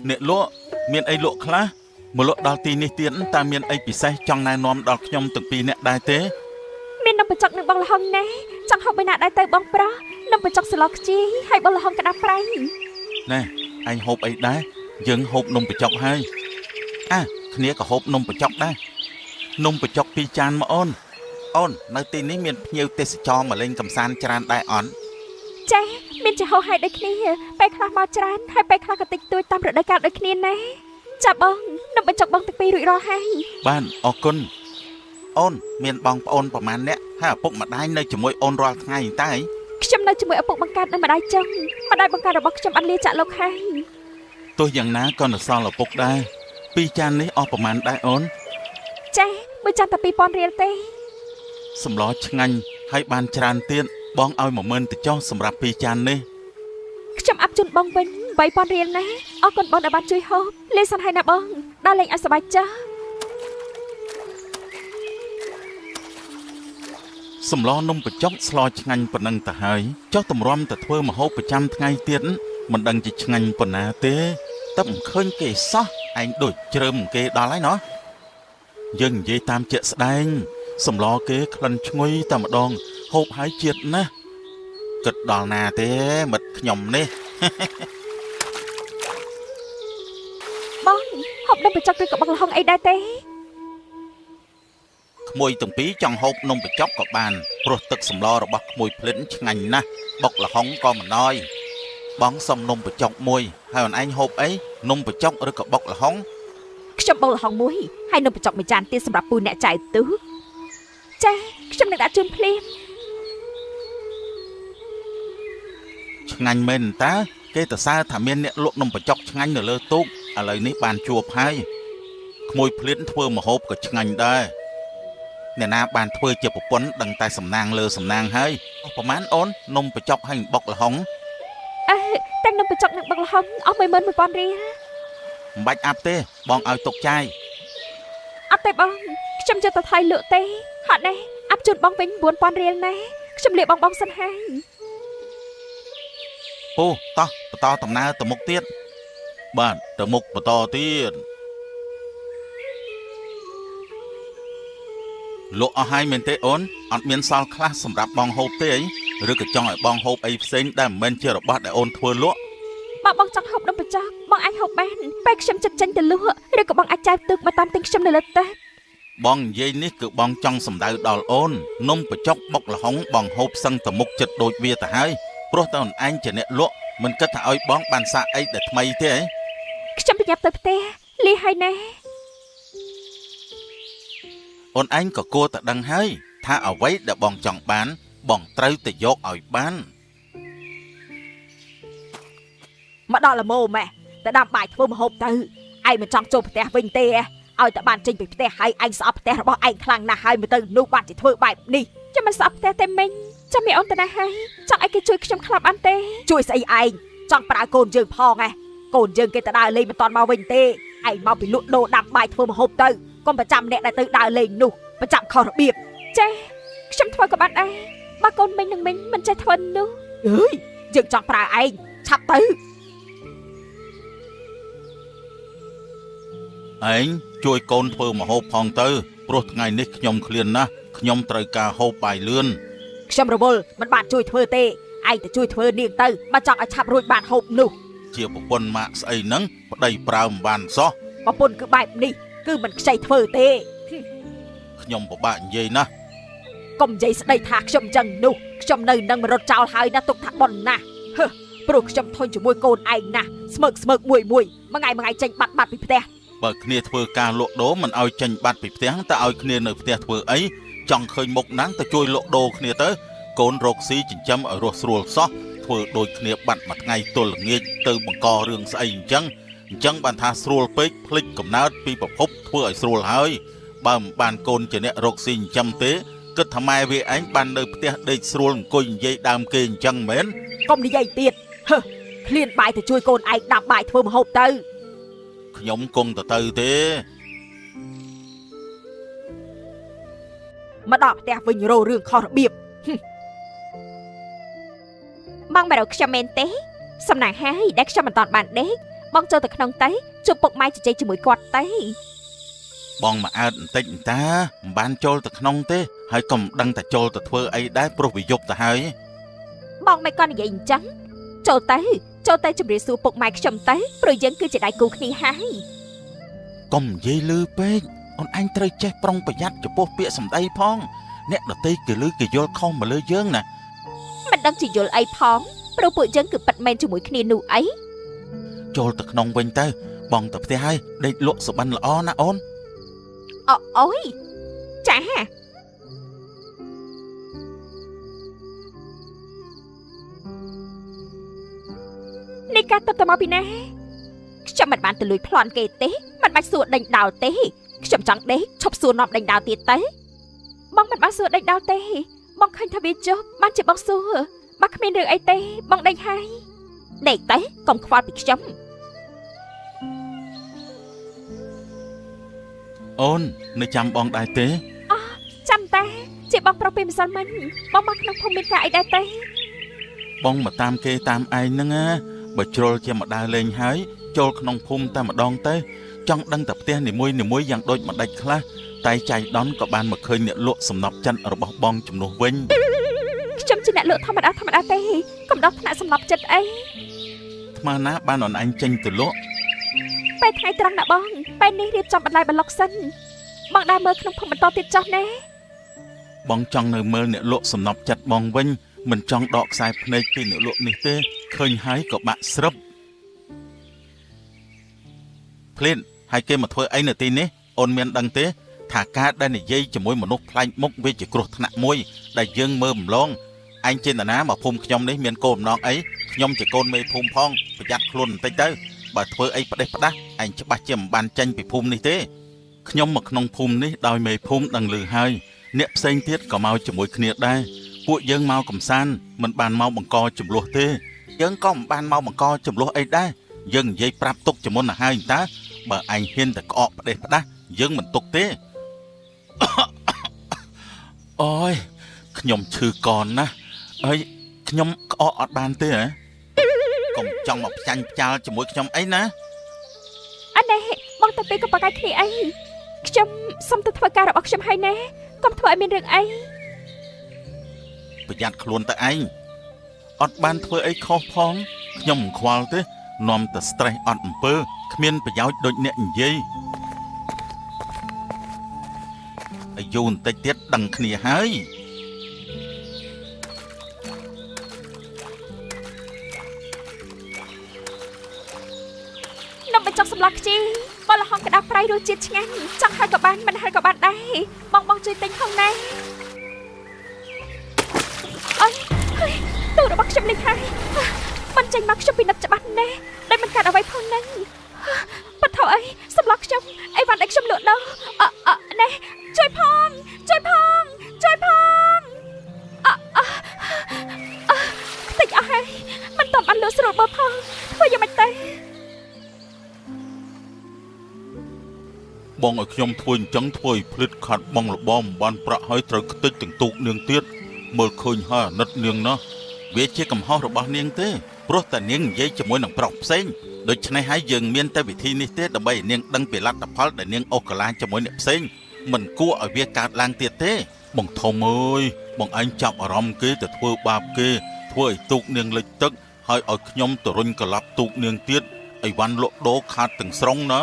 អ្នកលក់មានអីលក់ខ្លះមកលក់ដល់ទីនេះទៀតតើមានអីពិសេសចង់ណែនាំដល់ខ្ញុំទាំងពីរអ្នកដែរទេមាននំបញ្ចុកនឹងបងលហុងណែចង់ហូបបីណាដែរទៅបងប្រុសនំបញ្ចុកស្លខ្ជីហើយបងលហុងក្តាប់ប្រៃណែអញហូបអីដែរយើងហូបនំបញ្ចុកហើយគ្នាក៏ហូបនំបញ្ចុកដែរនំបញ្ចុក2ចានមកអូននៅទីនេះមានភ្ញៀវទេសចរមកលេងកម្សាន្តច្រើនដែរអត់ចាមានជាហោហែដូចគ្នាពេលខ្លះមកច្រើនហើយពេលខ្លះក៏តិចតួចតាមរដូវកាលដូចគ្នាណាចាបងនំបញ្ចុកបងទាំងពីររួចរាល់ហើយបានអរគុណអូនមានបងប្អូនប្រមាណអ្នកហើយឪពុកម្ដាយនៅជាមួយអូនរាល់ថ្ងៃតើខ្ញុំនៅជាមួយឪពុកបង្កើតនិងម្ដាយចឹងម្ដាយបង្កើតរបស់ខ្ញុំបានលាចាក់លោកហើយទោះយ៉ាងណាក៏នៅសល់ឪពុកដែរ2ចាននេះអស់ប្រមាណដែរអូនចាមួយចានតែ2000រៀលទេសម្លឆ្ងាញ់ហើយបានច្រើនទៀតបងឲ្យ10000ទៅចុះសម្រាប់2ចាននេះខ្ញុំអាប់ជូនបងវិញ3000រៀលណាអរគុណបងដែលបានជួយហូបលេងសិនហើយណាបងដល់លេងឲ្យសប្បាយចាស់សម្លនំបញ្ចុកស្លឆ្ងាញ់ប៉ុណ្ណឹងទៅហើយចុះតម្រាំទៅធ្វើម្ហូបប្រចាំថ្ងៃទៀតមិនដឹងជាឆ្ងាញ់ប៉ុណ្ណាទេតែមិនឃើញគេសោះឯងដូចជ្រើមគេដល់ហើយណោះយើងនិយាយតាមជាក់ស្ដែងសម្លគេក្លិនឈ្ងុយតែម្ដងហូបហើយជាតិណាស់គិតដល់ណាទេមិត្តខ្ញុំនេះបងហូបនំបញ្ចុកឬក៏បងលហុងអីដែរទេក្មួយទាំងពីរចង់ហូបនំបញ្ចុកក៏បានព្រោះទឹកសម្លរបស់ក្មួយភ្លិនឆ្ងាញ់ណាស់បុកល្ហុងក៏មិនណយបងសុំនំបញ្ចុកមួយហើយអូនឯងហូបអីនំបញ្ចុកឬក៏បុកល្ហុងខ្ញុំបុកល្ហុងមួយហើយនំបញ្ចុកមួយចានទៀតសម្រាប់ពូអ្នកចៅទូចាខ្ញុំនឹងដាក់ជូនភ្លាមឆ្ងាញ់មែនតើគេទៅសើថាមានអ្នកលក់នំបញ្ចុកឆ្ងាញ់នៅលើទូកឥឡូវនេះបានជួបហើយក្មួយភ្លៀនធ្វើម្ហូបក៏ឆ្ងាញ់ដែរអ្នកណាបានធ្វើជាប្រពន្ធដឹងតែសំណាងលើសំណាងហើយប្រហែលអូននំបញ្ចុកហើយបុកល្ហុងតែនំបញ្ចុកនឹងបុកល្ហុងអស់11000រៀលមិនបាច់អាប់ទេបងឲ្យទុកចាយអត់ទេបងខ្ញុំយកទៅថ្លៃលក់ទេហត់នេះអាប់ជូនបងវិញ4000រៀលណាខ្ញុំលាបងសិនហើយពូតោះបន្តដំណើរទៅមុខទៀតបាទទៅមុខបន្តទៀតលក់អស់ហើយមែនទេអូនអត់មានសល់ខ្លះសម្រាប់បងហូបទេអីឬក៏ចង់ឲ្យបងហូបអីផ្សេងដែលមិនមែនជារបស់ដែលអូនធ្វើលក់បងចង់ហូបនំបញ្ចុកបងអាចហូបបានពេលខ្ញុំចិត្តចេញទៅលក់ឬក៏បងអាចចែកទឹកមកតាមទិញខ្ញុំនៅលើផ្ទះបងនិយាយនេះគឺបងចង់សម្ដៅដល់អូននំបញ្ចុកបុកល្ហុងបងហូបសឹងទៅមុខចិត្តដូចវាទៅហើយព្រោះតែអូនឯងជាអ្នកលក់មិនគិតថាឲ្យបងបានសាកអីដែលថ្មីទេខ្ញុំប្រញាប់ទៅផ្ទះលីហើយណាអូនឯងក៏គួរតែដឹងហើយថាអ្វីដែលបងចង់បានបងត្រូវតែយកឲ្យបានមកដល់ល្មមតែដាំបាយធ្វើម្ហូបទៅឯងមិនចង់ចូលផ្ទះវិញទេឲ្យតែបានចេញពីផ្ទះហើយឯងស្អប់ផ្ទះរបស់ឯងខ្លាំងណាស់ហើយមើលទៅនោះបានជាធ្វើបែបនេះចាំមិនស្អប់ផ្ទះតែមិញចាំមានអូនទៅណាហើយចង់ឲ្យគេជួយខ្ញុំខ្លះបានទេជួយស្អីឯងចង់ប្រើកូនយើងផងកូនយើងគេទៅដើរលេងមិនតាន់មកវិញទេឯងមកពីលក់ដូរដាំបាយធ្វើម្ហូបទៅកុំប្រចាំអ្នកដែលទៅដើរលេងនោះប្រចាំខុសរបៀបចាខ្ញុំធ្វើក៏បានដែរបើកូនមិញនឹងមិញមិនចេះធ្វើនោះអើយយើងចង់ប្រើឯងឆាប់ទៅឯងជួយកូនធ្វើម្ហូបផងទៅព្រោះថ្ងៃនេះខ្ញុំឃ្លានណាស់ខ្ញុំត្រូវការហូបបាយលឿនខ្ញុំរវល់មិនបានជួយធ្វើទេឯងទៅជួយធ្វើនាងទៅបើចង់ឲ្យឆាប់រួចបានហូបនោះជាប្រពន្ធម៉ាក់ស្អីហ្នឹងប្តីប្រើមិនបានសោះប្រពន្ធគឺបែបនេះគឺមិនខ្ចីធ្វើទេខ្ញុំពិបាកនិយាយណាស់កុំនិយាយស្ដីថាខ្ញុំចឹងនោះខ្ញុំនៅនឹងរត់ចោលហើយណាទុកថាប៉ុណ្ណាព្រោះខ្ញុំធន់ជាមួយកូនឯងណាស់ស្មើកមួយថ្ងៃចេញបាត់ពីផ្ទះបើគ្នាធ្វើការលក់ដូរមិនឲ្យចេញបាត់ពីផ្ទះតែឲ្យគ្នានៅផ្ទះធ្វើអីចង់ឃើញមុខណាស់ទៅជួយលក់ដូរគ្នាទៅកូនរកស៊ីចិញ្ចឹមឲ្យរស់ស្រួលសោះធ្វើដូចគ្នាបាត់មួយថ្ងៃទល់ល្ងាចទៅបង្ករឿងស្អីអញ្ចឹងបានថាស្រួលពេកភ្លេចកំណើតពីប្រភពធ្វើឲ្យស្រួលហើយបើមិនបានកូនជាអ្នករកស៊ីចិញ្ចឹមទេគិតថាម៉ែវាឯងបាននៅផ្ទះដេកស្រួលអង្គុយនិយាយដើមគេអញ្ចឹងមែនកុំនិយាយទៀតឃ្លានបាយទៅជួយកូនឯងដាំបាយធ្វើម្ហូបទៅខ្ញុំគង់ទៅទេមកដល់ផ្ទះវិញរោរឿងខុសរបៀបបងមករកខ្ញុំមែនទេសំណាងហើយដែលខ្ញុំមិនតាន់បានដេក បងចូលទៅក្នុងទៅជួបពុកម៉ែជជែកជាមួយគាត់ទៅ បងមកអើតបន្តិចតាមិនបានចូលទៅក្នុងទេហើយកុំដឹងតែចូលទៅធ្វើអីដែរព្រោះវាយប់ទៅហើយ បងមិនក៏និយាយអញ្ចឹងចូលទៅជម្រាបសួរពុកម៉ែខ្ញុំទៅព្រោះយើងគឺជាដៃគូគ្នាហើយក ុំនិយាយលឺពេកអូនឯងត្រូវចេះប្រុងប្រយ័ត្នចំពោះពាក្យសម្ដីផងអ្នកដទៃគេលឺគេយល់ខុសមកលើយើងណា មិនដឹងជាយល់អីផងព្រោះពួកយើងគឺប៉ិតមែនជាមួយគ្នានោះអី ចូលទៅក្នុងវិញទៅបងទៅផ្ទះហើយដេកលក់សុបិនល្អណាអូន អូយចានេះការទៅមកពីណាខ្ញុំមិនបានទៅលួចប្លន់គេទេមិនបាច់សួរដេញដោលទេខ្ញុំចង់ដេកឈប់សួរនាំដេញដោលទៀតទៅបងមិនបានសួរដេញដោលទេបងឃើញថាវាចុះបានជាបងសួរបើគ្មានរឿងអីទេបងដេញហើយដេកទៅកុំខ្វល់ពីខ្ញុំ អូននៅចាំបងដែរទេ ចាំតាជាបងប្រុសពីម្សិលមិញបងមកក្នុងភូមិមានការអីដែរទេ បងមកតាមគេតាមឯងហ្នឹងណាបើជ្រុលជាមកដើរលេងហើយចូលក្នុងភូមិតែម្ដងទៅចង់ដឹងតែផ្ទះនីមួយយ៉ាងដូចម្ដេចខ្លះតែចៃដន្យក៏បានមកឃើញអ្នកលក់សំណប់ចិនរបស់បងជំនួសវិញ ខ្ញុំជាអ្នកលក់ធម្មតាទេកុំដល់ថ្នាក់សំណប់ចិត្តអី ថ្មណាបានអូនឯងចេញទៅលក់ ពេលថ្ងៃត្រង់ណាបងពេលនេះរៀបចំបន្លែបន្លុកសិនបងដើរមើលក្នុងភូមិបន្តទៀតចុះណា បងចង់នៅមើលអ្នកលក់សំណប់ចិត្តបងវិញមិនចង់ដកខ្សែភ្នែកពីអ្នកលក់នេះទេឃើញហើយក៏បាក់ស្រុបភ្លានហើយគេមកធ្វើអីនៅទីនេះអូនមានដឹងទេថាការដែលនិយាយជាមួយមនុស្សប្លែកមុខវាជាគ្រោះថ្នាក់មួយដែលយើងមើលម្លងឯងចេតនាមកភូមិខ្ញុំនេះមានគោលបំណងអីខ្ញុំជាកូនមេភូមិផងប្រយ័ត្នខ្លួនបន្តិចទៅបើធ្វើអីផ្ដេសផ្ដាស់ឯងច្បាស់ជាមិនបានចេញពីភូមិនេះទេខ្ញុំមកក្នុងភូមិនេះដោយមេភូមិដឹងឮហើយអ្នកផ្សេងទៀតក៏មកជាមួយគ្នាដែរពួកយើងមកកំសាន្តមិនបានមកបង្កចំនួនទេយើងក៏មិនបានមកបង្កចំនួនអីដែរយើងនិយាយប្រាប់ទុកជាមុនទៅហើយតាបើឯងហ៊ានតែក្អកផ្ដេសផ្ដាស់យើងមិនទុកទេ អូយខ្ញុំឈឺកនណាស់អើយខ្ញុំក្អកអត់បានទេហ៎កុំចង់មកផ្ចាញ់ផ្ចាលជាមួយខ្ញុំអីណា អត់ទេបងទៅពេលក៏បកាយគ្នាអីខ្ញុំសុំទៅធ្វើការរបស់ខ្ញុំហើយណាកុំធ្វើឲ្យមានរឿងអី ប្រយ័ត្នខ្លួនទៅឯងអត់បានធ្វើអីខុសផងខ្ញុំមិនខ្វល់ទេនាំតែ stress អត់អំពើគ្មានប្រយោជន៍ដូចអ្នកនិយាយអាយុបន្តិចទៀតដឹងគ្នាហើយ នំបញ្ចុកសម្លខ្ជីបលហុងក្តាប់ប្រៃរសជាតិឆ្ងាញ់ចង់ហើយក៏បានមិនហើយក៏បានដែរបងជួយទិញផងណាអើយទូរបស់ខ្ញុំលេចហើយមិនចេញមកខ្ញុំពិនិត្យច្បាស់ណាស់ដែលមិនកាត់អ្វីផងហ្នឹងបថោអីសម្លខ្ញុំអីវ៉ាន់ដែលខ្ញុំលក់ដល់ណែជួយផងតិចអស់ហើយមិនតំបានលក់ស្រួលបើផងធ្វើយ៉ាងម៉េចទៅ បងឲ្យខ្ញុំធ្វើអញ្ចឹងធ្វើឲ្យភ្លេចខាត់បងលបងបានប្រាក់ឲ្យត្រូវខ្ទេចទាំងទូកនាងទៀតមើលឃើញហើយអាណិតនាងណាវាជាកំហុសរបស់នាងទេព្រោះតែនាងនិយាយជាមួយនឹងប្រុសផ្សេងដូច្នេះហើយយើងមានតែវិធីនេះទេដើម្បីឲ្យនាងដឹងពីលទ្ធផលដែលនាងអូសកាឡាជាមួយអ្នកផ្សេងមិនគួរឲ្យវាកើតឡើងទៀតទេបងធំអើយបងឯងចាប់អារម្មណ៍គេទៅធ្វើបាបគេធ្វើឲ្យទូកនាងលិចទឹកហើយឲ្យខ្ញុំទៅរុញកលាប់ទូកនាងទៀតអីវ៉ាន់លក់ដូរខាតទាំងស្រុងណា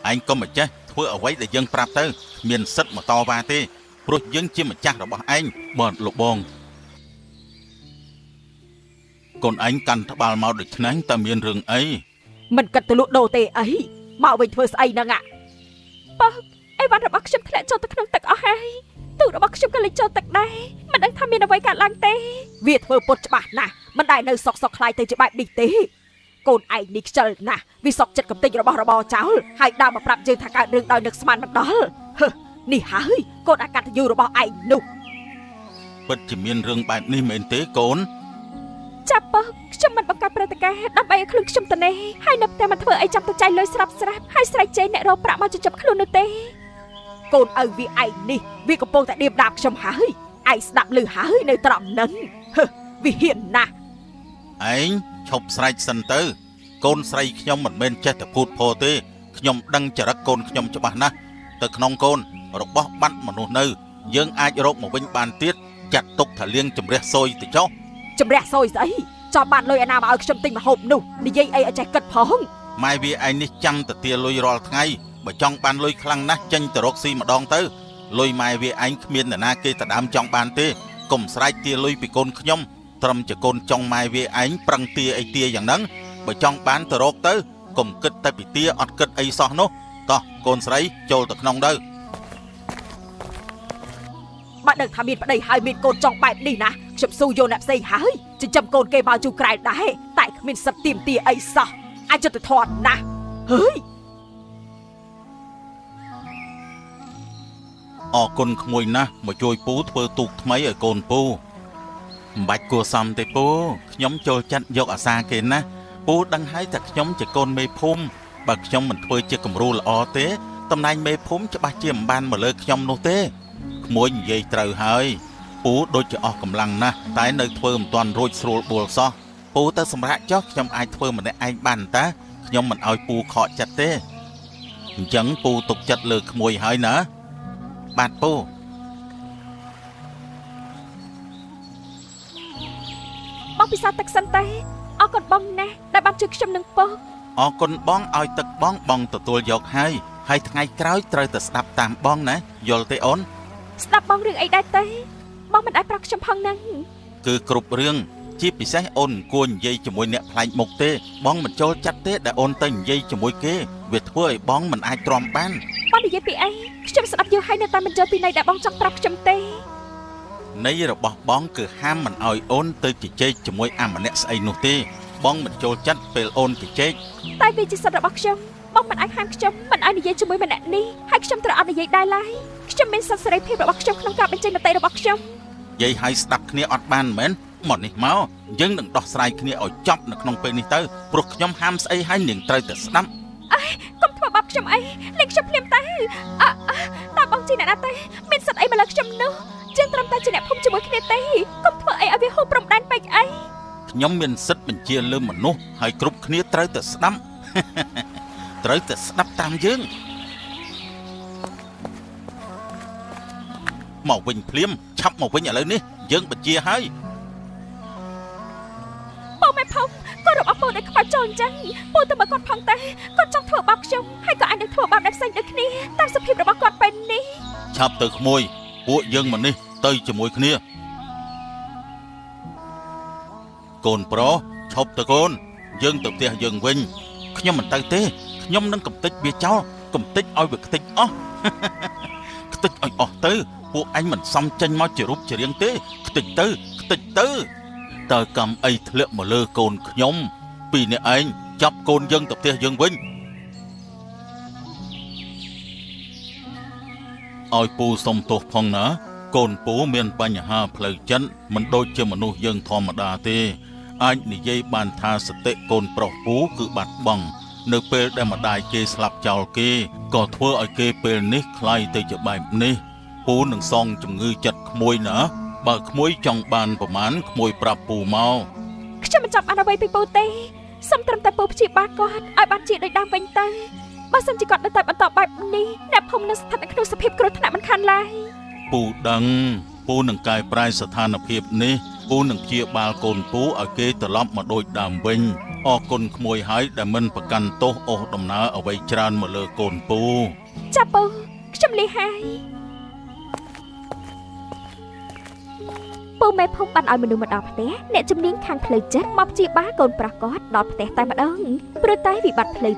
ឯងក៏មិនចេះ ធ្វើអ្វីដែលយើងប្រាប់ទៅមានសិទ្ធិមកតវ៉ាទេព្រោះយើងជាម្ចាស់របស់ឯងបាទលោកបងកូនឯងកាន់ត្បាល់មកដូចឆ្នាំតែមានរឿងអីមិនគិតទៅលក់ដូរទេអីមកវិញធ្វើស្អីហ្នឹងបើអីវ៉ាន់របស់ខ្ញុំធ្លាក់ចូលទៅក្នុងទឹកអស់ហើយទូរបស់ខ្ញុំក៏លេចចូលទឹកដែរមិនដឹងថាមានអ្វីកើតឡើងទេវាធ្វើពុតច្បាស់ណាស់មិនដែលនៅសុកខ្លាយទៅជាបែបនេះទេ កូនឯងនេះខ្ជិលណាស់វាសុកចិត្តកំទេចរបស់របរចោលហើយដើរមកប្រាប់យើងថាកើតរឿងដោយនឹកស្មានមិនដល់នេះហើយកូនអកតញ្ញូរបស់ឯងនោះពិតជាមានរឿងបែបនេះមែនទេកូនចាប់បើខ្ញុំមិនបង្កើតព្រឹត្តិការណ៍ដើម្បីឲ្យខ្លួនខ្ញុំទៅនេះហើយនៅតែមកធ្វើអីចាប់ទៅចាយលុយស្រាប់ហើយស្រែកចេញអ្នករកប្រាក់មកជិះចាប់ខ្លួននោះទេកូនឪវាឯងនេះវាកំពុងតែដៀបដាបខ្ញុំហើយឯងស្ដាប់ឮហើយនៅត្រង់ហ្នឹងវាហ៊ានណាស់ ឯងឈប់ស្រែកសិនទៅ កូនស្រីខ្ញុំមិនមែនចេះតែพูดពោទេខ្ញុំដឹងចរិតកូនខ្ញុំច្បាស់ណាស់ទៅក្នុងកូនរបស់បាត់មនុស្សនៅយើងអាចរកមកវិញបានទៀតចាត់ទុកថាលៀងជំរះសួយទៅចុះ ជំរះសួយស្អីចាំបានលុយឯណាមកឲ្យខ្ញុំទិញម្ហូបនោះនិយាយអីឲ្យចេះគិតផង ម៉ែវាឯងនេះចាំតែទាលុយរាល់ថ្ងៃបើចង់បានលុយខ្លាំងណាស់ចេញទៅរកស៊ីម្ដងទៅលុយម៉ែវាឯងគ្មាននរណាគេដណ្ដើមចង់បានទេកុំស្រែកទាលុយពីកូនខ្ញុំត្រឹមជាកូនចង់ម៉ែវាឯងប្រឹងទាអីទាយ៉ាងហ្នឹងបើចង់បានទៅរកទៅកុំគិតតែពីទាអត់គិតអីសោះនោះតោះកូនស្រីចូលទៅក្នុងទៅ បើដឹងថាមានប្តីហើយមានកូនចង់បែបនេះណាខ្ញុំស៊ូយកអ្នកផ្សេងហើយចិញ្ចឹមកូនគេមកជូរក្រែដែរតែគ្មានសិទ្ធិទាមទារអីសោះអាចយុត្តិធម៌ណាស់ហើយ អរគុណក្មួយណាស់មកជួយពូធ្វើទូកថ្មីឲ្យកូនពូមិនបាច់គួរសមទេពូខ្ញុំចូលចិត្តយកអាសាគេណាពូដឹងហើយថាខ្ញុំជាកូនមេភូមិបើខ្ញុំមិនធ្វើជាគំរូល្អទេតំណែងមេភូមិច្បាស់ជាមិនបានមកលើខ្ញុំនោះទេក្មួយនិយាយត្រូវហើយពូដូចជាអស់កម្លាំងណាស់តែនៅធ្វើមិនទាន់រួចស្រួលបួលសោះពូទៅសម្រាប់ចុះខ្ញុំអាចធ្វើម្នាក់ឯងបានតាខ្ញុំមិនឲ្យពូខកចិត្តទេអញ្ចឹងពូទុកចិត្តលើក្មួយហើយណា បាទពូ បងពិសាទឹកសិនទេអរគុណបងណាស់ដែលបានជួយខ្ញុំនឹងពក អរគុណបងឲ្យទឹកបងបងទទួលយកហើយថ្ងៃក្រោយត្រូវតែស្ដាប់តាមបងណាយល់ទេអូន ស្ដាប់បងរឿងអីដែរទេបងមិនអាចប្រាប់ខ្ញុំផងហ្នឹង គឺគ្រប់រឿងជាពិសេសអូនគួរនិយាយជាមួយអ្នកផ្លែកមុខទេបងមិនចូលចិត្តទេដែលអូនទៅនិយាយជាមួយគេវាធ្វើឲ្យបងមិនអាចទ្រាំបាន បងនិយាយពីអីខ្ញុំស្ដាប់យូរហើយនៅតែមិនយល់ពីន័យដែលបងចង់ប្រាប់ខ្ញុំទេ ន័យរបស់បងគឺហាមមិនឲ្យអូនទៅជជែកជាមួយអាម្នាក់ស្អីនោះទេបងមិនចូលចិត្តពេលអូនជជែក តែវាជាសិទ្ធិរបស់ខ្ញុំបងមិនអាចហាមខ្ញុំមិនឲ្យនិយាយជាមួយម្នាក់នេះហើយខ្ញុំត្រូវអត់និយាយដែរឡើយខ្ញុំមានសិទ្ធិសេរីភាពរបស់ខ្ញុំក្នុងការបញ្ចេញមតិរបស់ខ្ញុំ និយាយឲ្យស្ដាប់គ្នាអត់បានមែនមកនេះមកយើងនឹងដោះស្រាយគ្នាឲ្យចប់នៅក្នុងពេលនេះទៅព្រោះខ្ញុំហាមស្អីឲ្យនាងត្រូវតែស្ដាប់ កុំធ្វើបាបខ្ញុំអីលេងខ្ញុំភ្លាមទៅតើបងជាអ្នកណាទេមានសិទ្ធិអីមកលើខ្ញុំនោះជាងត្រឹមតែជាអ្នកភូមិជាមួយគ្នាទេកុំធ្វើអីឲ្យវាហួសព្រំដែនពេកអី ខ្ញុំមានសិទ្ធិបញ្ជាលើមនុស្សហើយគ្រប់គ្នាត្រូវតែស្ដាប់ ត្រូវតែស្ដាប់តាមយើងមកវិញភ្លាមឆាប់មកវិញឥឡូវនេះយើងបញ្ជាហើយ បងមិនផុសគាត់របស់ពូដែលខ្វាច់ចូលអញ្ចឹងពូទៅមើលគាត់ផងទៅគាត់ចង់ធ្វើបាបខ្ញុំហើយក៏អាចនឹងធ្វើបាបអ្នកផ្សេងដូចគ្នាតាមសភាពរបស់គាត់ពេលនេះ ឆាប់ទៅក្មួយពួកយើងមកនេះទៅជាមួយគ្នាកូនប្រុសឈប់ទៅកូនយើងទៅផ្ទះយើងវិញខ្ញុំមិនទៅទេខ្ញុំនឹងកំទេចវាចោលកំទេចឲ្យវាខ្ទេចអស់ ខ្ទេចឲ្យអស់ទៅពួកអញមិនសមចេញមកជារូបជារាងទេខ្ទេចទៅខ្ទេចទៅតើកម្មអីធ្លាក់មកលើកូនខ្ញុំពីរនាក់ឯងចាប់កូនយើងទៅផ្ទះយើងវិញឲ្យពូសុំទោសផងណាកូនពូមានបញ្ហាផ្លូវចិត្តមិនដូចជាមនុស្សយើងធម្មតាទេអាចនិយាយបានថាសតិកូនប្រុសពូគឺបាត់បង់នៅពេលដែលម្ដាយគេស្លាប់ចោលគេក៏ធ្វើឲ្យគេពេលនេះคล้ายទៅជាបែបនេះពូនឹងសងជំងឺចិត្តក្មួយណាបើក្មួយចង់បានប្រមាណក្មួយប្រាប់ពូមក ខ្ញុំមិនចាប់បានអ្វីពីពូទេសូមត្រឹមតែពូព្យាបាលគាត់ឲ្យបានជាដូចដើមវិញទៅបើសិនជាគាត់នៅតែបន្តបែបនេះអ្នកភូមិនឹងស្ថិតនៅក្នុងសភាពគ្រោះថ្នាក់មិនខានឡើយ ពូដឹងពូនឹងកែប្រែស្ថានភាពនេះពូនឹងព្យាបាលកូនពូឲ្យគេត្រឡប់មកដូចដើមវិញអរគុណក្មួយហើយដែលមិនប្រកាន់ទោសអូសដំណើរអ្វីច្រើនមកលើកូនពូ ចាពូខ្ញុំលីហើយពូមេភូមិបានឲ្យមនុស្សមកដល់ផ្ទះអ្នកជំនាញខាងផ្លូវចិត្តមកព្យាបាលកូនប្រុសគាត់ដល់ផ្ទះតែម្ដងព្រោះតែវិបត្តិផ្លូវ